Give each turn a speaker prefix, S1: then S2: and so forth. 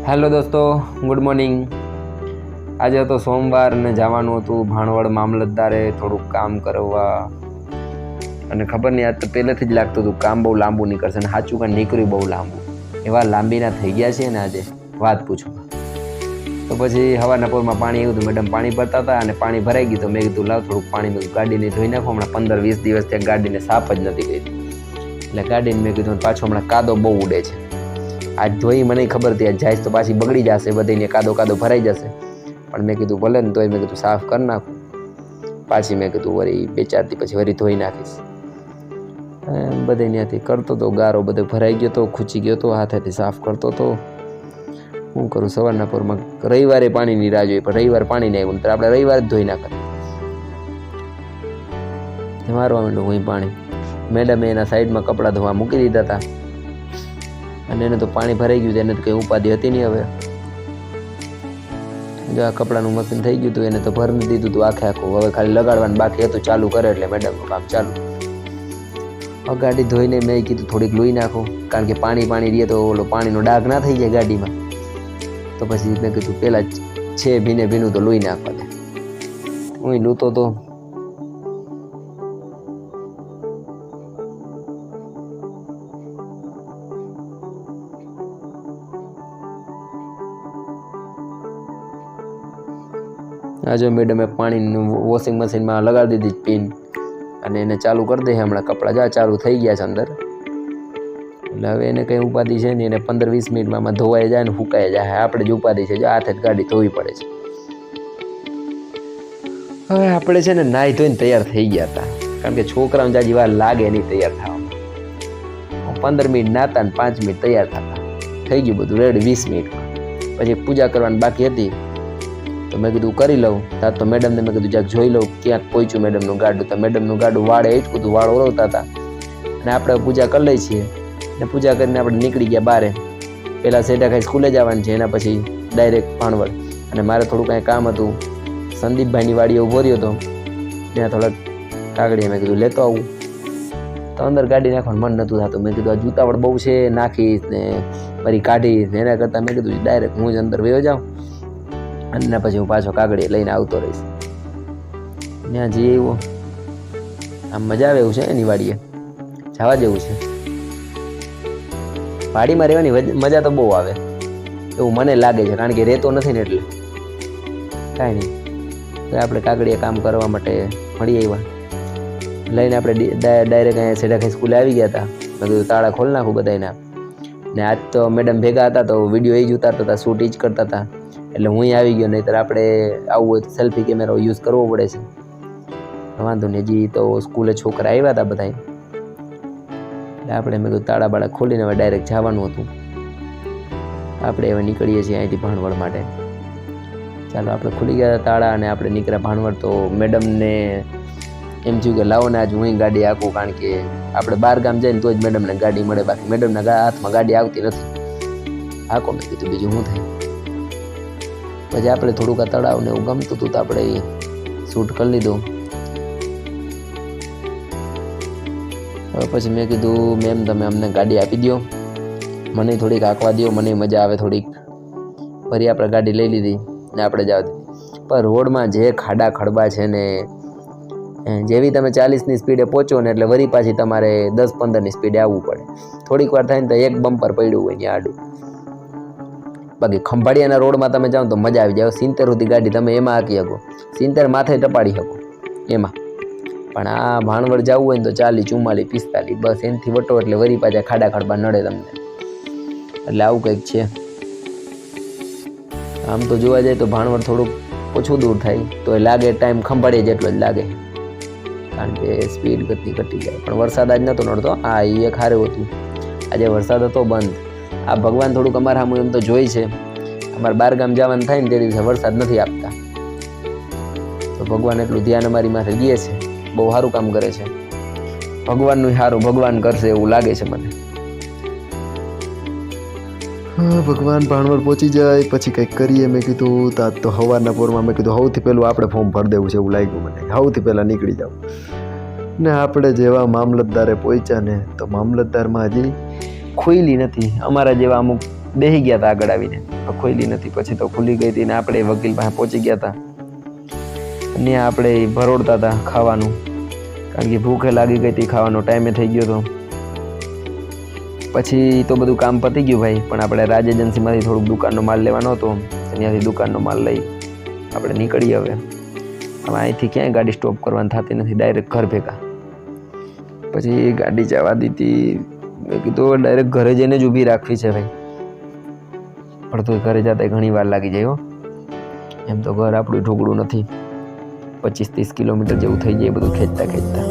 S1: Hello દોસ્તો, good morning. આજે હતો સોમવાર ને જવાનું હતું ભાણવડ મામલતદારે થોડુંક કામ કરવા, અને ખબર નહીં આજ તો પહેલેથી જ લાગતું હતું કામ બહુ લાંબુ નીકળશે, અને સાચું કાંઈ નીકળ્યું બહુ લાંબુ. એવા લાંબીના થઈ ગયા છે ને આજે વાત પૂછો. તો પછી હવારના પોરમાં પાણી આવ્યું હતું, મેડમ પાણી ભરતા હતા અને પાણી ભરાઈ ગયું. તો મેં કીધું લાવ થોડુંક પાણી ગાડીને ધોઈ નાખો. હમણાં 15-20 દિવસ ત્યાં ગાડીને સાફ જ નથી કરી, એટલે ગાડીને મેં કીધું પાછો હમણાં કાદો બહુ ઉડે છે. આજ ધોઈ મને ખબર હતી આજ જાય તો પાછી બગડી જશે, બધીને કાદો ભરાઈ જશે. પણ મેં કીધું ભલે ને તોય મેં કીધું સાફ કરી નાખું. પાછી મેં કીધું વળી 2-4 દી પછી વળી ધોઈ નાખીશ. બધે ત્યાંથી કરતો હતો, ગારો બધો ભરાઈ ગયો હતો, ખૂચી ગયો હતો, હાથેથી સાફ કરતો હતો. શું કરું, સવારના પોરમાં રવિવારે પાણીની રાહ જોઈએ, પણ રવિવાર પાણી નહીં આવ્યું તો આપણે રવિવારે જ ધોઈ નાખત. મારવા માંડું હું પાણી. મેડમે એના સાઈડમાં કપડાં ધોવા મૂકી દીધા હતા, અને એને તો પાણી ભરાઈ ગયું, એને તો કંઈ ઉપાધિ હતી નહીં. હવે જો આ કપડાનું મશીન થઈ ગયું હતું, એને તો ભરી દીધું હતું આખે આખું. હવે ખાલી લગાડવાનું બાકી હતું, ચાલુ કરે એટલે મેડમનું કામ ચાલુ. હવે ગાડી ધોઈને મેં કીધું થોડીક લૂઈ નાખું, કારણ કે પાણી રહીએ તો ઓલો પાણીનો ડાઘ ના થઈ જાય ગાડીમાં. તો પછી મેં કીધું પહેલાં છે ભીનું તો લૂઈ નાખવા દે. હું લૂતો તો આ જો મેડમે પાણીનું વોશિંગ મશીનમાં લગાડી દીધી પિન, અને એને ચાલુ કરી દે હમણાં. કપડાં જા ચાલુ થઈ ગયા છે અંદર, એટલે હવે એને કંઈ ઉપાધિ છે નહીં. એને 15-20 મિનિટમાં ધોવાઈ જાય ને ફૂંકાઈ જાય. આપણે જ ઉપાધિ છે, જો હાથે જ ગાડી ધોવી પડે છે. હવે આપણે છે ને નાહી ધોઈને તૈયાર થઈ ગયા હતા, કારણ કે છોકરાઓને જાજી વાર લાગે નહીં તૈયાર થવામાં. 15 મિનિટ નાતા ને 5 મિનિટ તૈયાર થતા થઈ ગયું બધું રેડી. 20 મિનિટમાં પછી પૂજા કરવાની બાકી હતી, તો મેં કીધું કરી લઉં. ત્યાં તો મેડમને મેં કીધું જ્યાં જોઈ લઉં ક્યાંક પહોંચ્યું મેડમનું ગાડું. તો મેડમનું ગાડું વાળે જ કીધું વાળ ઓરવતા હતા, અને આપણે પૂજા કરી લઈએ છીએ. અને પૂજા કરીને આપણે નીકળી ગયા બહાર. પહેલાં સેટા ખાઈ સ્કૂલે જવાનું છે, એના પછી ડાયરેક્ટ ભાણવડ. અને મારે થોડું કાંઈ કામ હતું, સંદીપભાઈની વાડીએ ઊભો રહ્યો હતો, ત્યાં થોડાક કાગળિયા મેં કીધું લેતો આવું. તો અંદર ગાડી નાખવાનું મન નહોતું થતું. મેં કીધું આ જૂતાવળ બહુ છે, નાખીશ ને મારી કાઢીશ ને, એના કરતાં મેં કીધું ડાયરેક્ટ હું જ અંદર વયો જાઉં, અને પછી હું પાછો કાગળિયા લઈને આવતો રહીશ. ત્યાં જઈએ એવું આમ મજા આવે એવું છે એની વાડીએ, જવા જેવું છે. વાડીમાં રહેવાની મજા તો બહુ આવે એવું મને લાગે છે, કારણ કે રહેતો નથી ને એટલે કાંઈ નહીં. તો આપણે કાગળિયા કામ કરવા માટે મળી આવ્યા, લઈને આપણે ડાયરેક્ટ અહીંયા સેડાખાઈ સ્કૂલે આવી ગયા હતા. મેં કીધું તાળા ખોલી નાખું બધાના. ને આજ તો મેડમ ભેગા હતા, તો વિડીયો એ જ ઉતારતા હતા, શૂટ એ જ કરતા હતા, એટલે હું આવી ગયો. નહીંતર આપણે આવું હોય તો સેલ્ફી કેમેરો યુઝ કરવો પડે છે. વાંધો નહીં, હજી તો સ્કૂલે છોકરા આવ્યા હતા બધા, એટલે આપણે મેં કીધું તાળા બાળા ખોલીને હવે ડાયરેક્ટ જવાનું હતું. આપણે હવે નીકળીએ છીએ અહીંથી ભાણવડ માટે. ચાલો આપણે ખુલી ગયા તાળા અને આપણે નીકળ્યા ભાણવડ. તો મેડમને એમ થયું કે લાવો ને આજ હું ગાડી આંકું, કારણ કે આપણે બહાર ગામ જઈને તો જ મેડમને ગાડી મળે, બાકી મેડમના હાથમાં ગાડી આવતી નથી. આંકો મેં કીધું બીજું શું થાય. પછી આપણે થોડુંક આ તળાવને એવું ગમતું હતું તો આપણે શૂટ કરી લીધું. હવે પછી મેં કીધું મેમ તમે અમને ગાડી આપી દો, મને થોડીક આંકવા દો, મને મજા આવે થોડીક. ફરી આપણે ગાડી લઈ લીધી ને આપણે જવા દીધી. પણ રોડમાં જે ખાડા ખડબા છે ને, જેવી તમે 40ની સ્પીડે પહોંચો ને એટલે વળી પાછી તમારે 10-15ની સ્પીડે આવવું પડે. થોડીક વાર થાય ને તો એક બમ્પર પડ્યું હોય ત્યાં આડું. બાકી ખંભાળિયાના રોડમાં તમે જાઓ તો મજા આવી જાય. 70 સુધી ગાડી તમે એમાં હાંકી શકો, 70 માથે ટપાડી શકો એમાં. પણ આ ભાણવડ જવું હોય ને તો 40, 44, 45 બસ એનાથી વટો એટલે વરી પાછા ખાડા ખડબા નડે તમને. એટલે આવું કંઈક છે. આમ તો જોવા જાય તો ભાણવડ થોડુંક ઓછું દૂર થાય, તો એ લાગે ટાઈમ ખંભાળીએ જેટલો જ લાગે, કારણ કે સ્પીડ ઘટી જાય. પણ વરસાદ આજ નહોતો નડતો. હા એ એક સારું હતું, આજે વરસાદ હતો બંધ. આ ભગવાન થોડુંક અમારા સામું એમ તો જોઈ છે. અમારે બહાર ગામ જવાનું થાય ને તે દિવસે વરસાદ નથી આપતા, તો ભગવાન એટલું ધ્યાન અમારી માથે દે છે. બહુ સારું કામ કરે છે. ભગવાનનું સારું ભગવાન કરશે એવું લાગે છે મને. ભગવાન ભાણવડ પહોંચી જાય પછી કંઈક કરીએ મેં કીધું. તાજ તો સવારના પોરમાં મેં કીધું સૌથી પહેલું આપણે ફોર્મ ભરી દેવું છે એવું લાગ્યું મને. સૌથી પહેલાં નીકળી જાવ ને આપણે જેવા મામલતદારે પહોંચ્યા ને, તો મામલતદારમાં હજી ખુલી નથી. અમારા જેવા અમુક બેસી ગયા હતા આગળ આવીને, ખોલી નથી. પછી તો ખુલી ગઈ હતી ને આપણે વકીલ પાસે પહોંચી ગયા હતા. અને આપણે ભરોડતા હતા ખાવાનું, કારણ કે ભૂખે લાગી ગઈ હતી, ખાવાનો ટાઈમે થઈ ગયો હતો. પછી તો બધું કામ પતી ગયું ભાઈ, પણ આપણે રાજ એજન્સીમાંથી થોડુંક દુકાનનો માલ લેવાનો હતો. ત્યાંથી દુકાનનો માલ લઈ આપણે નીકળીએ. હવે અહીંથી ક્યાંય ગાડી સ્ટોપ કરવાની થતી નથી, ડાયરેક્ટ ઘર ભેગા. પછી ગાડી જવા દીધી. મેં કીધું ડાયરેક્ટ ઘરે જઈને જ ઊભી રાખવી છે ભાઈ, પણ તો ઘરે જતા ઘણી વાર લાગી જાય હો. એમ તો ઘર આપણું ઢોકળું નથી, 25-30 કિલોમીટર જેવું થઈ જાય બધું ખેંચતા ખેંચતા.